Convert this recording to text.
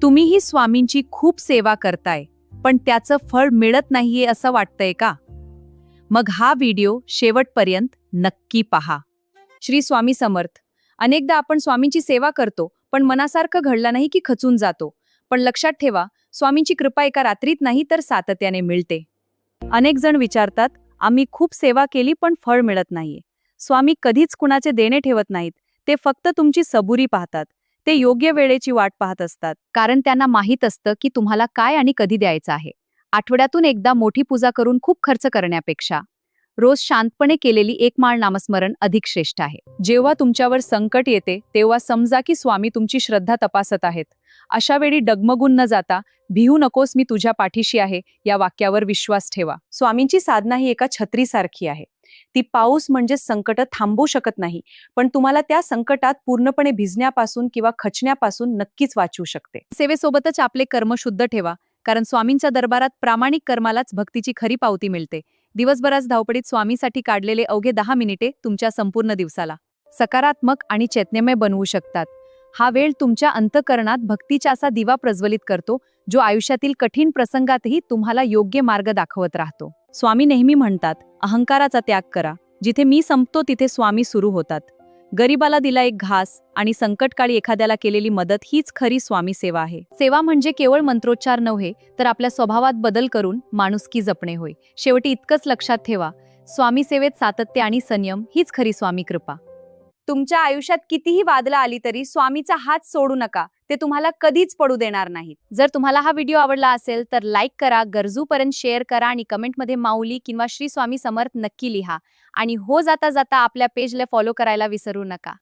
तुम्हीही स्वामींची खूप सेवा करताय, पण त्याचं फळ मिळत नाहीये असं वाटतंय का? मग हा व्हिडिओ शेवटपर्यंत नक्की पहा. श्री स्वामी समर्थ. अनेकदा आपण स्वामींची सेवा करतो, पण मनासारखं घडलं नाही की खचून जातो. पण लक्षात ठेवा, स्वामींची कृपा एका रात्रीत नाही तर सातत्याने मिळते. अनेक जण विचारतात, आम्ही खूप सेवा केली पण फळ मिळत नाहीये. स्वामी कधीच कुणाचे देणे ठेवत नाहीत, ते फक्त तुमची सबुरी पाहतात. ते योग्य वेळेची वाट पाहत असतात, कारण त्यांना माहीत असतं की तुम्हाला काय आणि कधी द्यायचं आहे. आठवड्यातून एकदा मोठी पूजा करून खूप खर्च करण्यापेक्षा रोज शांतपणे केलेली एक माळ नामस्मरण अधिक श्रेष्ठ आहे. जेव्हा तुमच्यावर संकट येते तेव्हा समजा की स्वामी तुमची श्रद्धा तपासत आहेत. अशा वेळी डगमगून न जाता, भिवू नकोस, मी तुझ्या पाठीशी आहे, या वाक्यावर विश्वास ठेवा. स्वामींची साधना ही एका छत्रीसारखी आहे. ती पाऊस म्हणजे संकट थांबवू शकत नाही, पण तुम्हाला त्या संकटात पूर्णपणे भिजण्यापासून किंवा खचण्यापासून नक्कीच वाचवू शकते. सेवेसोबतच आपले कर्म शुद्ध ठेवा, कारण स्वामींच्या दरबारात प्रामाणिक कर्मालाच भक्तीची खरी पावती मिळते. दिवसभरात धावपळीत स्वामीसाठी काढलेले अवघे 10 मिनिटे तुमच्या संपूर्ण दिवसाला सकारात्मक आणि चैतन्यमय बनवू शकतात. हा वेळ तुमच्या अंतःकरणात भक्तीचा असा दिवा प्रज्वलित करतो, जो आयुष्यातील कठीण प्रसंगातही तुम्हाला योग्य मार्ग दाखवत राहतो. स्वामी नेहमी म्हणतात, अहंकाराचा त्याग करा. जिथे मी संपतो तिथे स्वामी सुरू होतात. गरीबाला दिला एक घास आणि संकटकाळी एखाद्याला केलेली मदत हीच खरी स्वामी सेवा आहे. सेवा म्हणजे केवळ मंत्रोच्चार नव्हे, तर आपल्या स्वभावात बदल करून माणुसकी जपणे होय. शेवटी इतकंच लक्षात ठेवा, स्वामी सेवेत सातत्य आणि संयम हीच खरी स्वामी कृपा. तुमच्या आयुष्यात कितीही वादळं आली तरी स्वामीचा हात सोडू नका, ते तुम्हाला कधीच पडू देणार नाहीत. जर तुम्हाला हा व्हिडिओ आवडला असेल तर लाईक करा, गरजूपर्यंत शेअर करा आणि कमेंटमध्ये माऊली किंवा श्री स्वामी समर्थ नक्की लिहा. आणि हो, जाता जाता आपल्या पेजला फॉलो करायला विसरू नका.